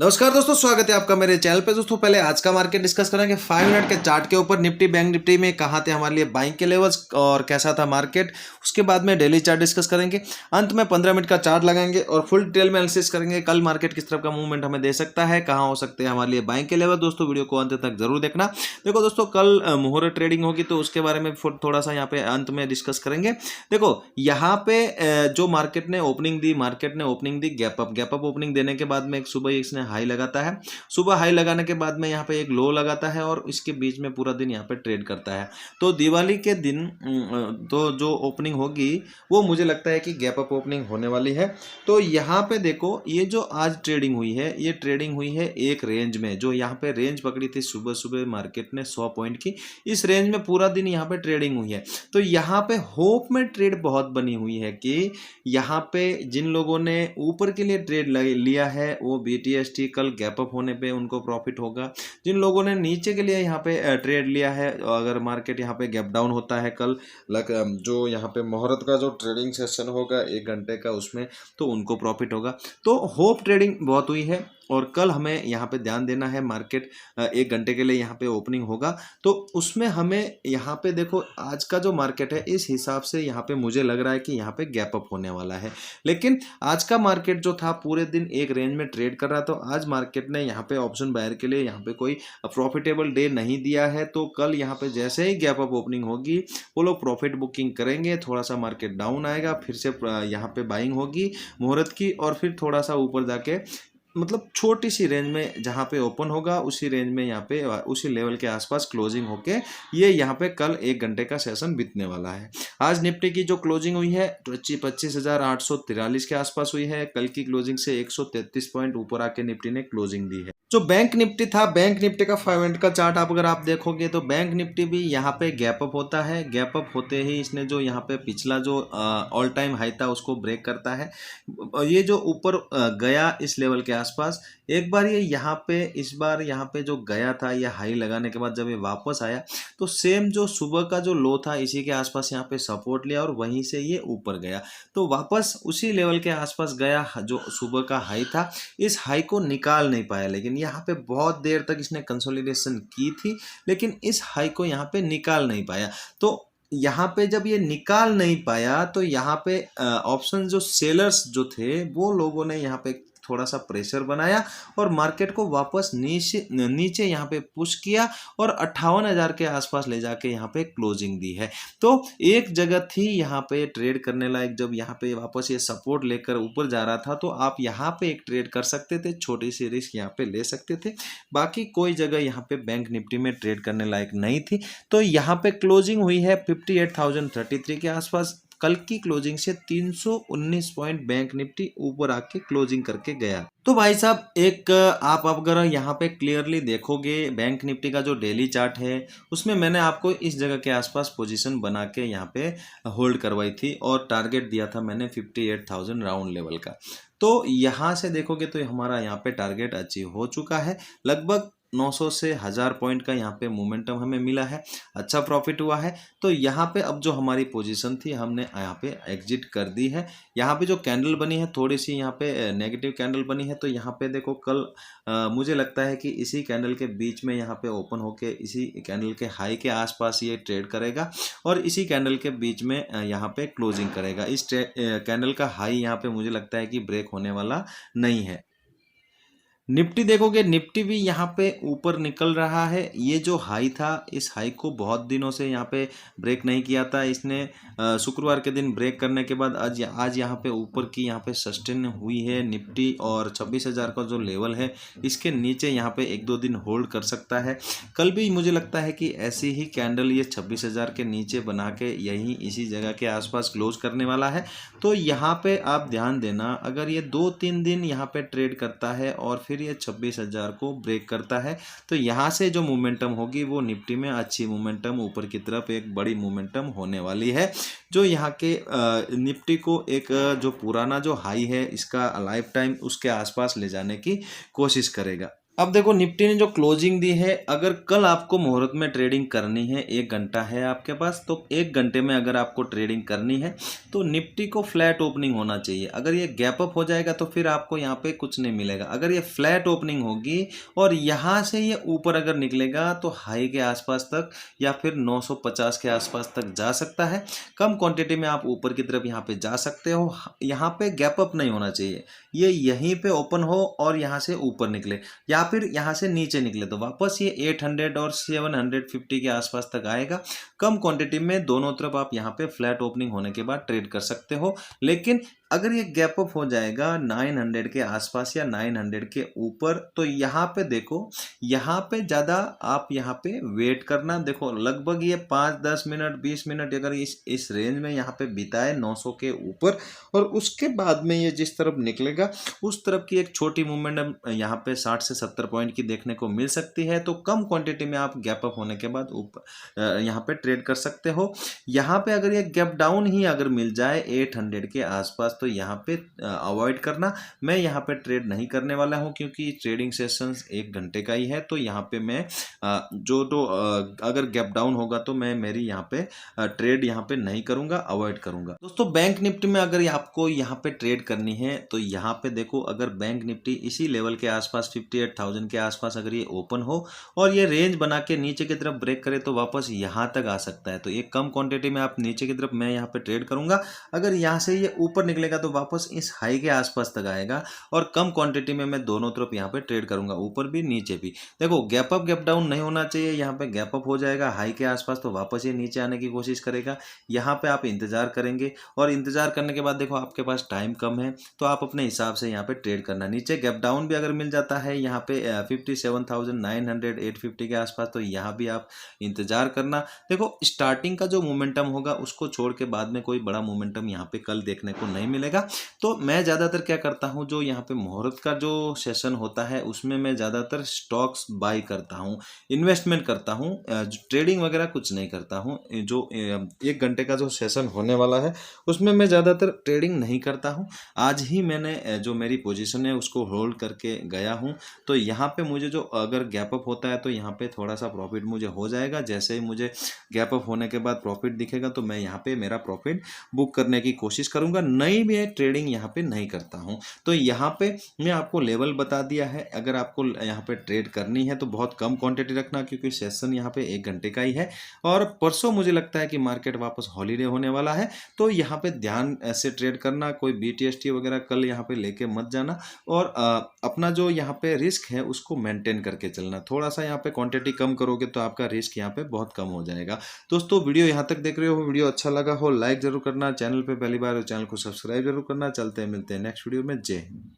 नमस्कार दोस्तों, स्वागत है आपका मेरे चैनल पे। दोस्तों पहले आज का मार्केट डिस्कस करेंगे 5 मिनट के चार्ट के ऊपर। निफ्टी बैंक निफ्टी में कहाँ थे हमारे लिए बाइंग के लेवल्स और कैसा था मार्केट, उसके बाद में डेली चार्ट डिस्कस करेंगे। अंत में 15 मिनट का चार्ट लगाएंगे और फुल डिटेल में एनालिसिस करेंगे कल मार्केट किस तरह का मूवमेंट हमें दे सकता है, कहाँ हो सकते हैं हमारे लिए बाइंग के लेवल। दोस्तों वीडियो को अंत तक जरूर देखना। देखो दोस्तों, कल मुहूर्त ट्रेडिंग होगी तो उसके बारे में थोड़ा सा यहाँ पे अंत में डिस्कस करेंगे। देखो यहाँ पे जो मार्केट ने ओपनिंग दी गैप अप ओपनिंग देने के बाद में एक सुबह इसने हाई लगाता है। सुबह हाई लगाने के बाद में यहाँ पे एक लो लगाता है और इसके बीच में पूरा दिन यहाँ पे ट्रेड करता है। तो दिवाली के दिन तो जो ओपनिंग होगी वो मुझे लगता है कि गैप अप ओपनिंग होने वाली है। तो यहाँ पे देखो, ये जो आज ट्रेडिंग हुई है, ये ट्रेडिंग हुई है एक रेंज में। जो यहाँ पे रेंज पकड़ी थी सुबह सुबह मार्केट ने 100 पॉइंट की, इस रेंज में पूरा दिन यहाँ पे ट्रेडिंग हुई है। तो यहाँ पे होप में ट्रेड बहुत बनी हुई है कि यहाँ पे जिन लोगों ने ऊपर के लिए ट्रेड लिया है वो BTST कल गैप अप होने पे उनको प्रॉफिट होगा। जिन लोगों ने नीचे के लिए यहाँ पे ट्रेड लिया है, अगर मार्केट यहाँ पे गैप डाउन होता है कल, जो यहाँ पे मुहूर्त का जो ट्रेडिंग सेशन होगा 1 घंटे का, उसमें तो उनको प्रॉफिट होगा। तो होप ट्रेडिंग बहुत हुई है और कल हमें यहाँ पे ध्यान देना है। मार्केट 1 घंटे के लिए यहाँ पे ओपनिंग होगा तो उसमें हमें यहाँ पे देखो आज का जो मार्केट है इस हिसाब से यहाँ पे मुझे लग रहा है कि यहाँ पे गैप अप होने वाला है। लेकिन आज का मार्केट जो था पूरे दिन एक रेंज में ट्रेड कर रहा था। तो आज मार्केट ने यहाँ पे ऑप्शन बायर के लिए यहाँ पे कोई प्रॉफिटेबल डे नहीं दिया है। तो कल यहाँ पे जैसे ही गैप अप ओपनिंग होगी वो लोग प्रॉफिट बुकिंग करेंगे, थोड़ा सा मार्केट डाउन आएगा, फिर से यहाँ पे बाइंग होगी मुहूर्त की और फिर थोड़ा सा ऊपर जाके मतलब छोटी सी रेंज में जहाँ पे ओपन होगा उसी रेंज में यहाँ पे उसी लेवल के आसपास क्लोजिंग होके ये यहाँ पे कल 1 घंटे का सेशन बीतने वाला है। आज निफ्टी की जो क्लोजिंग हुई है 25,843 के आसपास हुई है। कल की क्लोजिंग से 133 पॉइंट ऊपर आके निफ्टी ने क्लोजिंग दी है। जो बैंक निफ्टी था, बैंक निफ्टी का 5 मिनट का चार्ट अगर आप देखोगे तो बैंक निफ्टी भी यहाँ पे गैप अप होता है। गैप अप होते ही इसने जो यहाँ पे पिछला जो ऑल टाइम हाई था उसको ब्रेक करता है। ये जो ऊपर गया इस लेवल के आसपास, एक बार ये यहाँ पे इस बार यहाँ पे जो गया था ये हाई लगाने के बाद जब ये वापस आया तो सेम जो सुबह का जो लो था इसी के आसपास यहाँ पे सपोर्ट लिया और वहीं से ये ऊपर गया। तो वापस उसी लेवल के आसपास गया जो सुबह का हाई था। इस हाई को निकाल नहीं पाया, लेकिन यहाँ पे बहुत देर तक इसने कंसोलिडेशन की थी लेकिन इस हाई को यहाँ पे निकाल नहीं पाया। तो यहाँ पे जब ये निकाल नहीं पाया तो यहाँ पे ऑप्शन जो सेलर्स जो थे वो लोगों ने यहाँ पे थोड़ा सा प्रेशर बनाया और मार्केट को वापस नीचे यहाँ पे पुश किया और 58,000 के आसपास ले जाके यहाँ पे क्लोजिंग दी है। तो एक जगह थी यहाँ पे ट्रेड करने लायक, जब यहाँ पे वापस ये सपोर्ट लेकर ऊपर जा रहा था तो आप यहाँ पे एक ट्रेड कर सकते थे, छोटी सी रिस्क यहाँ पे ले सकते थे। बाकी कोई जगह यहाँ पे बैंक निफ्टी में ट्रेड करने लायक नहीं थी। तो यहाँ पे क्लोजिंग हुई है 58,033 के आसपास। कल की क्लोजिंग से 319 पॉइंट बैंक निफ्टी ऊपर आके क्लोजिंग करके गया। तो भाई साहब एक आप अगर यहाँ पे क्लियरली देखोगे बैंक निफ्टी का जो डेली चार्ट है उसमें मैंने आपको इस जगह के आसपास पोजीशन बना के यहाँ पे होल्ड करवाई थी और टारगेट दिया था मैंने 58,000 राउंड लेवल का। तो यहाँ से देखोगे तो हमारा यहाँ पे टारगेट अचीव हो चुका है। लगभग 900 से 1000 पॉइंट का यहाँ पे मोमेंटम हमें मिला है, अच्छा प्रॉफिट हुआ है। तो यहाँ पे अब जो हमारी पोजीशन थी हमने यहाँ पे एग्जिट कर दी है। यहाँ पे जो कैंडल बनी है थोड़ी सी यहाँ पे नेगेटिव कैंडल बनी है। तो यहाँ पे देखो कल मुझे लगता है कि इसी कैंडल के बीच में यहाँ पे ओपन होके इसी कैंडल के हाई के आसपास ये ट्रेड करेगा और इसी कैंडल के बीच में यहाँ पे क्लोजिंग करेगा। इस कैंडल का हाई यहाँ पे मुझे लगता है कि ब्रेक होने वाला नहीं है। निफ्टी देखोगे, निफ्टी भी यहाँ पे ऊपर निकल रहा है। ये जो हाई था इस हाई को बहुत दिनों से यहाँ पे ब्रेक नहीं किया था इसने। शुक्रवार के दिन ब्रेक करने के बाद आज यहाँ पे ऊपर की यहाँ पे सस्टेन हुई है निफ्टी और 26,000 का जो लेवल है इसके नीचे यहाँ पे 1-2 दिन होल्ड कर सकता है। कल भी मुझे लगता है कि ऐसी ही कैंडल ये 26,000 के नीचे बना के यहीं इसी जगह के आसपास क्लोज करने वाला है। तो यहाँ पे आप ध्यान देना, अगर ये 2-3 दिन यहाँ पे ट्रेड करता है और फिर ये 26,000 को ब्रेक करता है तो यहाँ से जो मोमेंटम होगी वो निफ्टी में अच्छी मोमेंटम ऊपर की तरफ एक बड़ी मोमेंटम होने वाली है, जो यहाँ के निफ्टी को एक जो पुराना जो हाई है इसका लाइफ टाइम उसके आसपास ले जाने की कोशिश करेगा। अब देखो निफ्टी ने जो क्लोजिंग दी है, अगर कल आपको मुहूर्त में ट्रेडिंग करनी है, 1 घंटा है आपके पास, तो 1 घंटे में अगर आपको ट्रेडिंग करनी है तो निफ्टी को फ्लैट ओपनिंग होना चाहिए। अगर ये गैप अप हो जाएगा तो फिर आपको यहाँ पे कुछ नहीं मिलेगा। अगर ये फ्लैट ओपनिंग होगी और यहाँ से ये ऊपर अगर निकलेगा तो हाई के आसपास तक या फिर 950 के आसपास तक जा सकता है। कम क्वांटिटी में आप ऊपर की तरफ यहाँ पे जा सकते हो। यहाँ पे गैप अप नहीं होना चाहिए, ये यहीं पे ओपन हो और यहाँ से ऊपर निकले या फिर यहाँ से नीचे निकले तो वापस ये 800 और 750 के आसपास तक आएगा। कम क्वांटिटी में दोनों तरफ आप यहाँ पे फ्लैट ओपनिंग होने के बाद ट्रेड कर सकते हो। लेकिन अगर ये गैप अप हो जाएगा 900 के आसपास या 900 के ऊपर तो यहाँ पे देखो, यहाँ पे ज़्यादा आप यहाँ पे वेट करना। देखो लगभग ये 5-10 मिनट 20 मिनट अगर इस रेंज में यहाँ पे बिताए 900 के ऊपर और उसके बाद में ये जिस तरफ निकलेगा उस तरफ की एक छोटी मूवमेंट यहाँ पे 60 से 70 पॉइंट की देखने को मिल सकती है। तो कम क्वांटिटी में आप गैप अप होने के बाद ऊपर यहाँ पे ट्रेड कर सकते हो। यहाँ पे अगर ये गैप डाउन ही अगर मिल जाए 800 के आसपास तो यहाँ पे अवॉइड करना। मैं यहाँ पे ट्रेड नहीं करने वाला हूँ क्योंकि ट्रेडिंग सेशंस 1 घंटे का ही है। तो यहाँ पे मैं अगर गैप डाउन होगा तो मैं मेरी यहाँ पे ट्रेड यहाँ पे नहीं करूँगा, अवॉइड करूँगा। दोस्तों बैंक निफ्टी में अगर आपको यहाँ पे ट्रेड करनी है तो यहाँ पे देखो, अगर बैंक निफ्टी इसी लेवल के आसपास 58,000 के आसपास अगर ये ओपन हो और ये रेंज बना के नीचे की तरफ ब्रेक करे तो वापस यहाँ तक आ सकता है। तो एक कम क्वांटिटी में आप नीचे की तरफ मैं यहाँ पे ट्रेड करूंगा। अगर यहाँ से ये ऊपर निकलेगा तो वापस इस हाई के आसपास तक आएगा और कम क्वांटिटी में मैं दोनों तरफ यहाँ पे ट्रेड करूंगा, ऊपर भी नीचे भी। देखो गैप अप गैप डाउन नहीं होना चाहिए। यहाँ पे गैप अप हो जाएगा हाई के आसपास तो वापस ये नीचे आने की कोशिश करेगा। यहाँ पे आप इंतजार करेंगे और इंतजार करने के बाद देखो आपके पास टाइम कम है तो आप अपने हिसाब से यहाँ पे ट्रेड करना। नीचे गैप डाउन भी अगर मिल जाता है यहाँ पे 57,900 850 के आसपास तो यहाँ भी आप इंतजार करना। देखो स्टार्टिंग का जो मोमेंटम होगा उसको छोड़ के बाद में कोई बड़ा मोमेंटम यहाँ पे कल देखने को नहीं मिलेगा। तो मैं ज़्यादातर क्या करता हूँ, जो यहाँ पे मुहूर्त का जो सेशन होता है उसमें मैं ज़्यादातर स्टॉक्स बाई करता हूँ, इन्वेस्टमेंट करता हूँ, ट्रेडिंग वगैरह कुछ नहीं करता हूँ। जो 1 घंटे का जो सेशन होने वाला है उसमें मैं ज़्यादातर ट्रेडिंग नहीं करता हूँ। आज ही मैंने जो मेरी पोजीशन है उसको होल्ड करके गया हूँ। तो यहाँ पे मुझे जो अगर गैप अप होता है तो यहाँ पे थोड़ा सा प्रॉफिट मुझे हो जाएगा। जैसे ही मुझे गैप अप होने के बाद प्रॉफिट दिखेगा तो मैं यहाँ पे मेरा प्रॉफिट बुक करने की कोशिश करूँगा। नई मैं ट्रेडिंग यहाँ पे नहीं करता हूँ। तो यहाँ पे मैं आपको लेवल बता दिया है। अगर आपको यहाँ पे ट्रेड करनी है तो बहुत कम क्वांटिटी रखना क्योंकि सेशन यहाँ पे 1 घंटे का ही है और परसों मुझे लगता है कि मार्केट वापस हॉलीडे होने वाला है। तो यहाँ पे ध्यान से ट्रेड करना, कोई BTST वगैरह कल यहाँ पे लेके मत जाना और अपना जो यहाँ पे रिस्क है उसको मेंटेन करके चलना। थोड़ा सा यहाँ पे क्वांटिटी कम करोगे तो आपका रिस्क यहाँ पे बहुत कम हो जाएगा। दोस्तों वीडियो यहाँ तक देख रहे हो, वीडियो अच्छा लगा हो लाइक जरूर करना, चैनल पे पहली बार हो चैनल को सब्सक्राइब जरूर करना। चलते हैं, मिलते हैं नेक्स्ट वीडियो में। जय हिंद।